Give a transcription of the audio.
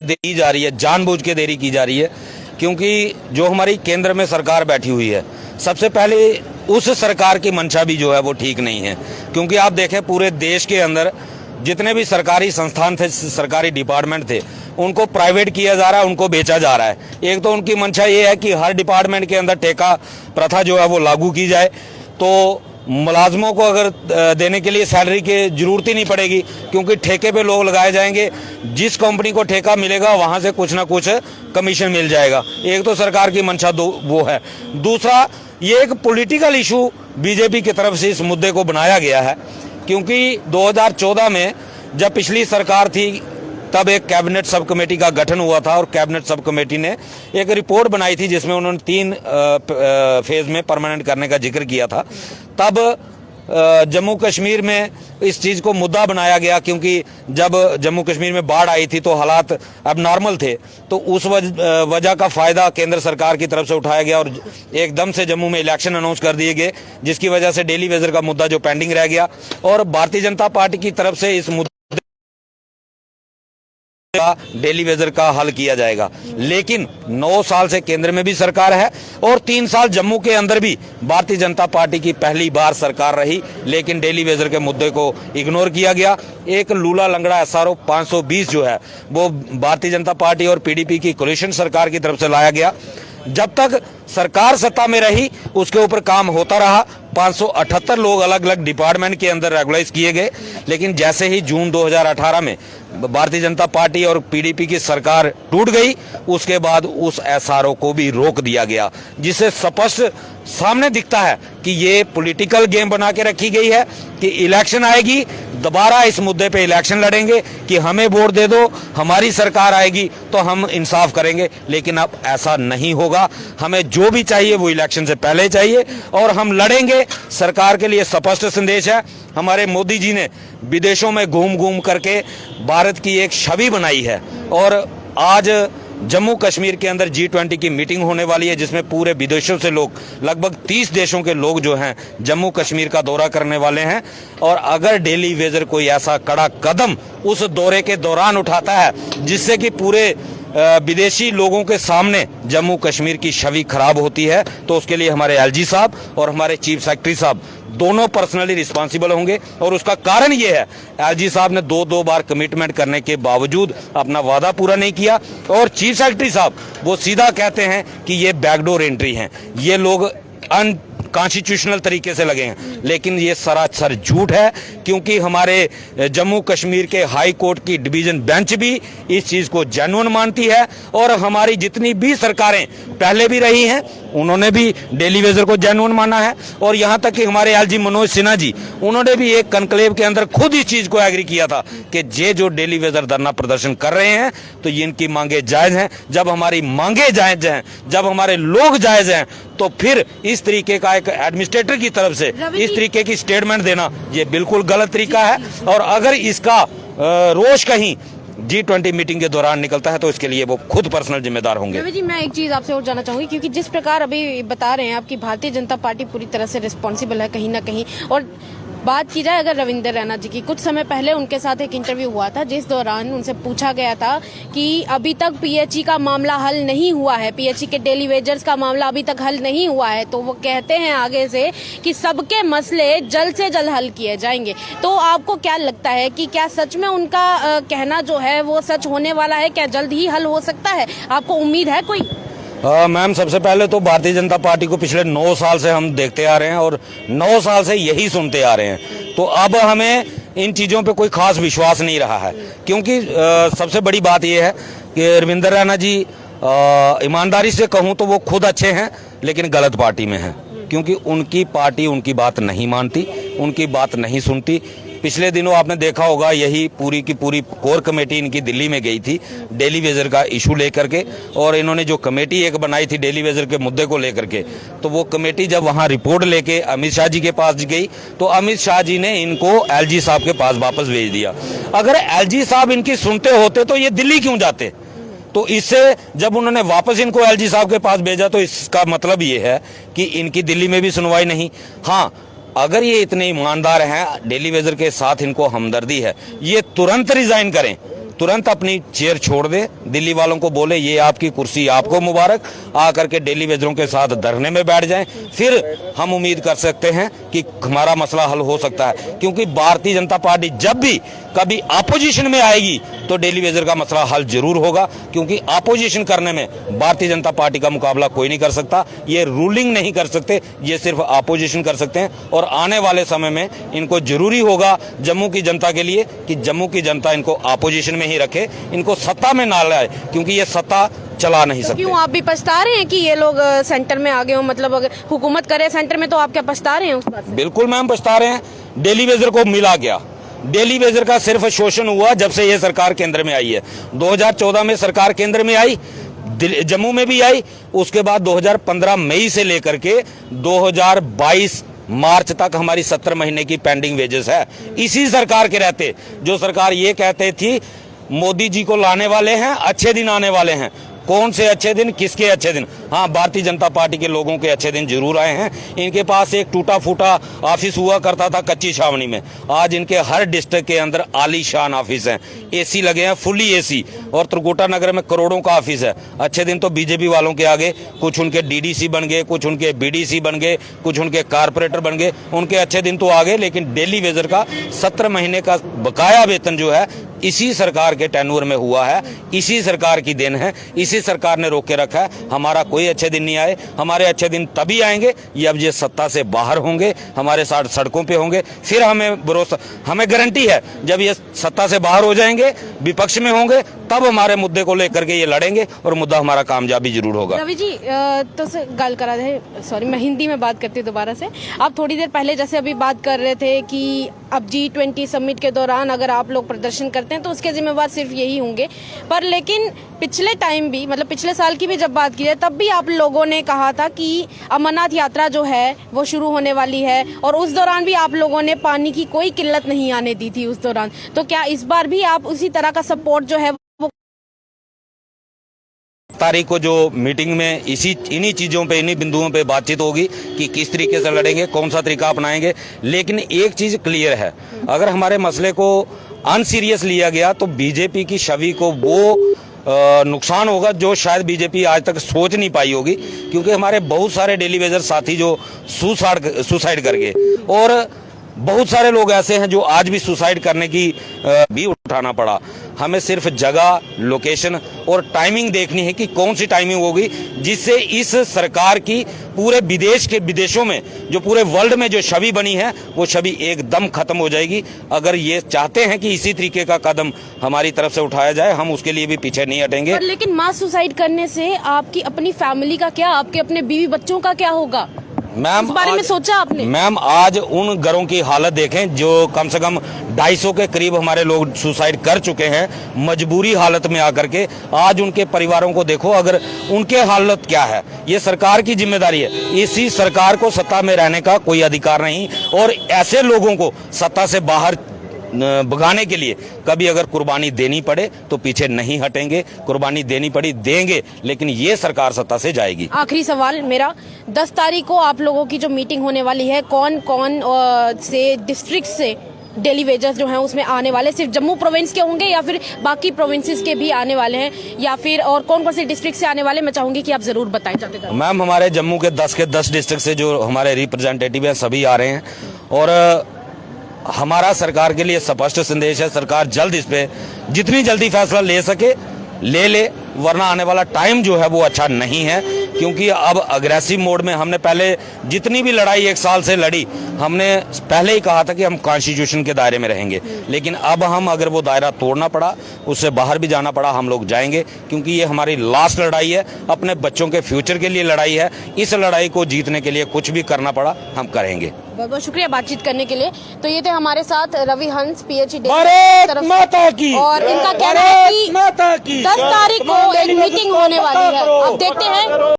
देरी जा रही है, जानबूझ के देरी की जा रही है, क्योंकि जो हमारी केंद्र में सरकार बैठी हुई है, सबसे पहले उस सरकार की मंशा भी जो है वो ठीक नहीं है। क्योंकि आप देखें पूरे देश के अंदर जितने भी सरकारी संस्थान थे, सरकारी डिपार्टमेंट थे, उनको प्राइवेट किया जा रहा है, उनको बेचा जा रहा है। एक तो उनकी मंशा ये है कि हर डिपार्टमेंट के अंदर ठेका प्रथा जो है वो लागू की जाए, तो मुलाजमों को अगर देने के लिए सैलरी की जरूरत ही नहीं पड़ेगी, क्योंकि ठेके पे लोग लगाए जाएंगे। जिस कंपनी को ठेका मिलेगा वहां से कुछ ना कुछ कमीशन मिल जाएगा। एक तो सरकार की मंशा वो है। दूसरा, ये एक पॉलिटिकल इशू बीजेपी की तरफ से इस मुद्दे को बनाया गया है, क्योंकि 2014 में जब पिछली सरकार थी तब एक कैबिनेट सब कमेटी का गठन हुआ था, और कैबिनेट सब कमेटी ने एक रिपोर्ट बनाई थी जिसमें उन्होंने 3 फेज में परमानेंट करने का जिक्र किया था। तब जम्मू कश्मीर में इस चीज़ को मुद्दा बनाया गया, क्योंकि जब जम्मू कश्मीर में बाढ़ आई थी तो हालात अब नॉर्मल थे, तो उस वजह का फ़ायदा केंद्र सरकार की तरफ से उठाया गया और एकदम से जम्मू में इलेक्शन अनाउंस कर दिए गए, जिसकी वजह से डेली वेजर का मुद्दा जो पेंडिंग रह गया। और भारतीय जनता पार्टी की तरफ से इस मुद्दे डेली वेजर का हल किया जाएगा। लेकिन 9 साल से केंद्र में भी सरकार है और 3 साल जम्मू के अंदर भी भारतीय जनता पार्टी की पहली बार सरकार रही, लेकिन डेली वेजर के मुद्दे को इग्नोर किया गया। एक लूला लंगड़ा SRO 520 जो है वो भारतीय जनता पार्टी और PDP की कोलिशन सरकार की तरफ से लाया गया। जब तक सरकार सत्ता में रही उसके ऊपर काम होता रहा। 578 लोग अलग अलग डिपार्टमेंट के अंदर रेगुलाइज किए गए, लेकिन जैसे ही जून 2018 में भारतीय जनता पार्टी और PDP की सरकार टूट गई, उसके बाद उस SRO को भी रोक दिया गया, जिससे स्पष्ट सामने दिखता है कि ये पॉलिटिकल गेम बना के रखी गई है कि इलेक्शन आएगी, दोबारा इस मुद्दे पे इलेक्शन लड़ेंगे कि हमें वोट दे दो, हमारी सरकार आएगी तो हम इंसाफ करेंगे। लेकिन अब ऐसा नहीं होगा। हमें जो भी चाहिए वो इलेक्शन से पहले चाहिए और हम लड़ेंगे। सरकार के लिए स्पष्ट संदेश है। हमारे मोदी जी ने विदेशों में घूम घूम करके भारत की एक छवि बनाई है, और आज जम्मू कश्मीर के अंदर G20 की मीटिंग होने वाली है, जिसमें पूरे विदेशों से लोग, लगभग 30 देशों के लोग जो हैं जम्मू कश्मीर का दौरा करने वाले हैं। और अगर डेली वेजर कोई ऐसा कड़ा कदम उस दौरे के दौरान उठाता है जिससे कि पूरे विदेशी लोगों के सामने जम्मू कश्मीर की छवि खराब होती है, तो उसके लिए हमारे LG साहब और हमारे चीफ सेक्रेटरी साहब दोनों पर्सनली रिस्पांसिबल होंगे। और उसका कारण ये है, LG साहब ने 2 बार कमिटमेंट करने के बावजूद अपना वादा पूरा नहीं किया, और चीफ सेक्रेटरी साहब वो सीधा कहते हैं कि ये बैकडोर एंट्री है, ये लोग अनकॉन्स्टिट्यूशनल तरीके से लगे हैं। लेकिन ये सरासर झूठ है, क्योंकि हमारे जम्मू कश्मीर के हाई कोर्ट की डिवीजन बेंच भी इस चीज़ को जेन्युइन मानती है, और हमारी जितनी भी सरकारें पहले भी रही हैं उन्होंने भी डेली वेजर को जेन्युइन माना है। और यहाँ तक कि हमारे LG मनोज सिन्हा जी, उन्होंने भी एक कनक्लेव के अंदर खुद इस चीज़ को एग्री किया था कि ये जो डेली वेजर धरना प्रदर्शन कर रहे हैं तो ये इनकी मांगे जायज़ हैं। जब हमारी मांगे जायज़ हैं, जब हमारे लोग जायज़ हैं, तो फिर इस तरीके का एक एडमिनिस्ट्रेटर की तरफ से इस तरीके की स्टेटमेंट देना ये बिल्कुल गलत तरीका है। और अगर इसका रोष कहीं G20 मीटिंग के दौरान निकलता है तो इसके लिए वो खुद पर्सनल जिम्मेदार होंगे। रवि जी, मैं एक चीज आपसे और जानना चाहूंगी, क्योंकि जिस प्रकार अभी बता रहे हैं आप कि भारतीय जनता पार्टी पूरी तरह से रिस्पॉन्सिबल है कहीं ना कहीं, और बात की जाए अगर रविंदर रैना जी की, कुछ समय पहले उनके साथ एक इंटरव्यू हुआ था जिस दौरान उनसे पूछा गया था कि अभी तक PHE का मामला हल नहीं हुआ है, PHE के डेली वेजर्स का मामला अभी तक हल नहीं हुआ है, तो वो कहते हैं आगे से कि सबके मसले जल्द से जल्द हल किए जाएंगे। तो आपको क्या लगता है कि क्या सच में उनका कहना जो है वो सच होने वाला है? क्या जल्द ही हल हो सकता है? आपको उम्मीद है कोई? मैम, सबसे पहले तो भारतीय जनता पार्टी को पिछले 9 साल से हम देखते आ रहे हैं और 9 साल से यही सुनते आ रहे हैं, तो अब हमें इन चीज़ों पे कोई खास विश्वास नहीं रहा है। क्योंकि सबसे बड़ी बात यह है कि रविंदर रैना जी, ईमानदारी से कहूँ तो वो खुद अच्छे हैं लेकिन गलत पार्टी में हैं, क्योंकि उनकी पार्टी उनकी बात नहीं मानती, उनकी बात नहीं सुनती। पिछले दिनों आपने देखा होगा, यही पूरी की पूरी कोर कमेटी इनकी दिल्ली में गई थी डेली वेजर का इशू लेकर के, और इन्होंने जो कमेटी एक बनाई थी डेली वेजर के मुद्दे को लेकर के, तो वो कमेटी जब वहाँ रिपोर्ट लेके अमित शाह जी के पास गई तो अमित शाह जी ने इनको LG साहब के पास वापस भेज दिया। अगर LG साहब इनकी सुनते होते तो ये दिल्ली क्यों जाते? तो इससे जब उन्होंने वापस इनको LG साहब के पास भेजा तो इसका मतलब ये है कि इनकी दिल्ली में भी सुनवाई नहीं। हाँ, अगर ये इतने ईमानदार हैं, डेली वेजर के साथ इनको हमदर्दी है, ये तुरंत रिजाइन करें, तुरंत अपनी चेयर छोड़ दे, दिल्ली वालों को बोले ये आपकी कुर्सी, आपको मुबारक, आकर के डेली वेजरों के साथ धरने में बैठ जाएं, फिर हम उम्मीद कर सकते हैं कि हमारा मसला हल हो सकता है। क्योंकि भारतीय जनता पार्टी जब भी कभी अपोजिशन में आएगी तो डेली वेजर का मसला हल जरूर होगा, क्योंकि अपोजिशन करने में भारतीय जनता पार्टी का मुकाबला कोई नहीं कर सकता। ये रूलिंग नहीं कर सकते, ये सिर्फ अपोजिशन कर सकते हैं। और आने वाले समय में इनको जरूरी होगा जम्मू की जनता के लिए कि जम्मू की जनता इनको अपोजिशन में ही रखे, इनको सत्ता में ना लाए, क्योंकि ये सत्ता चला नहीं सकते। क्यों आप भी पछता रहे हैं कि ये लोग सेंटर में आ गए हो? मतलब अगर हुकूमत करे सेंटर में तो आप क्या पछता रहे हैं उस बात से? बिल्कुल मैम पछता रहे हैं। डेली वेजर को मिला क्या? डेली वेजर का सिर्फ शोषण हुआ जब से ये सरकार केंद्र में आई है। 2014 में सरकार केंद्र में आई, जम्मू में भी आई, उसके बाद 2015 मई से लेकर के 2022 मार्च तक हमारी 70 महीने की पेंडिंग वेजेस है। इसी सरकार के रहते, जो सरकार ये कहते थी मोदी जी को लाने वाले हैं, अच्छे दिन आने वाले हैं, कौन से अच्छे दिन, किसके अच्छे दिन? हाँ, भारतीय जनता पार्टी के लोगों के अच्छे दिन जरूर आए हैं। इनके पास एक टूटा फूटा ऑफिस हुआ करता था कच्ची छावनी में, आज इनके हर डिस्ट्रिक्ट के अंदर आलीशान ऑफिस हैं, एसी लगे हैं, फुली एसी, और त्रिकुटा नगर में करोड़ों का ऑफिस है। अच्छे दिन तो बीजेपी वालों के आगे, कुछ उनके डीडीसी बन गए, कुछ उनके बीडीसी बन गए, कुछ उनके कारपोरेटर बन गए, उनके अच्छे दिन तो आ गए। लेकिन डेली वेजर का 17 महीने का बकाया वेतन जो है इसी सरकार के टेन्योर में हुआ है, इसी सरकार की देन है, इसी सरकार ने रोक के रखा है। हमारा कोई अच्छे दिन नहीं आए, हमारे अच्छे दिन तभी आएंगे जब ये सत्ता से बाहर होंगे, हमारे साथ सड़कों पे होंगे, फिर हमें भरोसा, हमें गारंटी है जब ये सत्ता से बाहर हो जाएंगे, विपक्ष में होंगे, तब हमारे मुद्दे को लेकर के ये लड़ेंगे और मुद्दा हमारा कामयाबी जरूर होगा। रवि जी तो गल करा रहे, सॉरी मैं हिंदी में बात करती हूँ दोबारा से। आप थोड़ी देर पहले जैसे अभी बात कर रहे थे कि अब G20 समिट के दौरान अगर आप लोग प्रदर्शन करते हैं तो उसके जिम्मेवार सिर्फ यही होंगे, पर लेकिन पिछले टाइम भी, मतलब पिछले साल की भी जब बात की जाए तब भी आप लोगों ने कहा था कि अमरनाथ यात्रा जो है वो शुरू होने वाली है, और उस दौरान भी आप लोगों ने पानी की कोई किल्लत नहीं आने दी थी उस दौरान। तो क्या इस बार भी आप उसी तरह का सपोर्ट जो है तारीख को जो मीटिंग में इन्हीं चीजों पे, इन्हीं बिंदुओं पे बातचीत होगी कि किस तरीके से लड़ेंगे, कौन सा तरीका अपनाएंगे। लेकिन एक चीज क्लियर है, अगर हमारे मसले को अनसीरियस लिया गया तो बीजेपी की छवि को वो नुकसान होगा जो शायद बीजेपी आज तक सोच नहीं पाई होगी। क्योंकि हमारे बहुत सारे डेली वेजर साथी जो सुसाइड कर गए, और बहुत सारे लोग ऐसे हैं जो आज भी सुसाइड करने की भी उठाना पड़ा। हमें सिर्फ जगह, लोकेशन और टाइमिंग देखनी है कि कौन सी टाइमिंग होगी जिससे इस सरकार की पूरे विदेशों में, जो पूरे वर्ल्ड में जो छवि बनी है वो छवि एकदम खत्म हो जाएगी। अगर ये चाहते हैं कि इसी तरीके का कदम हमारी तरफ से उठाया जाए, हम उसके लिए भी पीछे नहीं हटेंगे। लेकिन मास सुसाइड करने से आपकी अपनी फैमिली का क्या, आपके अपने बीवी बच्चों का क्या होगा? मैम इस बारे में सोचा आपने? मैम आज उन घरों की हालत देखें जो कम से कम 250 के करीब हमारे लोग सुसाइड कर चुके हैं मजबूरी हालत में आकर के। आज उनके परिवारों को देखो, अगर उनके हालत क्या है, ये सरकार की जिम्मेदारी है। इसी सरकार को सत्ता में रहने का कोई अधिकार नहीं, और ऐसे लोगों को सत्ता से बाहर भगाने के लिए कभी अगर कुर्बानी देनी पड़े तो पीछे नहीं हटेंगे, कुर्बानी देनी पड़ी देंगे, लेकिन ये सरकार सत्ता से जाएगी। आखिरी सवाल मेरा, 10 तारीख को आप लोगों की जो मीटिंग होने वाली है, कौन कौन से डिस्ट्रिक्ट से डेली वेजर्स जो हैं उसमें आने वाले, सिर्फ जम्मू प्रोविंस के होंगे या फिर बाकी प्रोविंसेस के भी आने वाले हैं, या फिर और कौन कौन से डिस्ट्रिक्ट से आने वाले? मैं चाहूंगी कि आप जरूर बताएं जाते। मैम हमारे जम्मू के 10 डिस्ट्रिक्ट से जो हमारे रिप्रेजेंटेटिव हैं सभी आ रहे हैं, और हमारा सरकार के लिए स्पष्ट संदेश है, सरकार जल्द इस पे जितनी जल्दी फैसला ले सके ले, वरना आने वाला टाइम जो है वो अच्छा नहीं है। क्योंकि अब अग्रेसिव मोड में हमने पहले जितनी भी लड़ाई 1 साल से लड़ी, हमने पहले ही कहा था कि हम कॉन्स्टिट्यूशन के दायरे में रहेंगे, लेकिन अब हम अगर वो दायरा तोड़ना पड़ा, उससे बाहर भी जाना पड़ा, हम लोग जाएंगे। क्योंकि ये हमारी लास्ट लड़ाई है, अपने बच्चों के फ्यूचर के लिए लड़ाई है। इस लड़ाई को जीतने के लिए कुछ भी करना पड़ा हम करेंगे। बहुत बहुत शुक्रिया बातचीत करने के लिए। तो ये थे हमारे साथ रवि हंस, PhD, भारत माता की, और इनका कहना है कि 10 तारीख को एक मीटिंग होने वाली है। अब देखते हैं